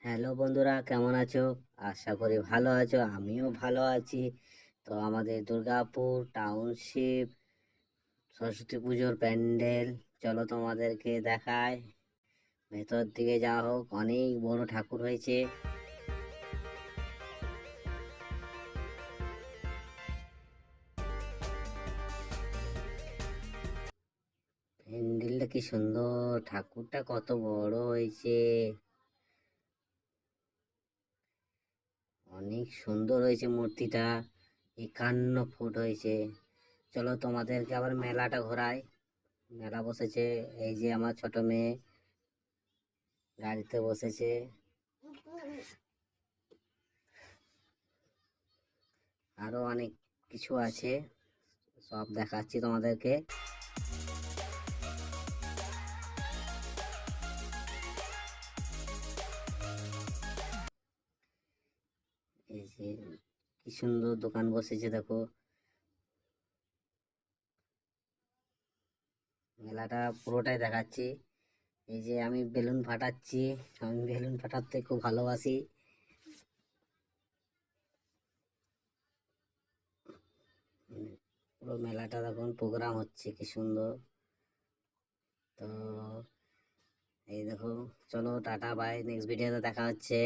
Hello বন্ধুরা, কেমন আছো? আশা করি ভালো আছো, আমিও ভালো আছি। তো আমাদের দুর্গাপুর টাউনশিপ সরস্বতী পুজোর প্যান্ডেল, চলো তোমাদেরকে দেখায়। ভেতর দিকে যাওয়া হোক, অনেক বড় ঠাকুর হয়েছে। প্যান্ডেলটা কি সুন্দর, ঠাকুরটা কত বড় হয়েছে, অনেক সুন্দর হয়েছে মূর্তিটা। 51 ফুট হয়েছে। চলো তোমাদেরকে আবার মেলাটা ঘোরাই। মেলা বসেছে, এই যে আমার ছোট মেয়ে গাড়িতে বসেছে। আরো অনেক কিছু আছে, সব দেখাচ্ছি তোমাদেরকে। এই যে কি সুন্দর দোকান বসেছে দেখো। মেলাটা পুরোটাই দেখাচ্ছি। এই যে আমি বেলুন ফাটাচ্ছি, আমি বেলুন ফাটাতে খুব ভালোবাসি। পুরো মেলাটা দেখুন, প্রোগ্রাম হচ্ছে কি সুন্দর। তো এই দেখো, চলো টাটা বাই, নেক্সট ভিডিওতে দেখা হচ্ছে।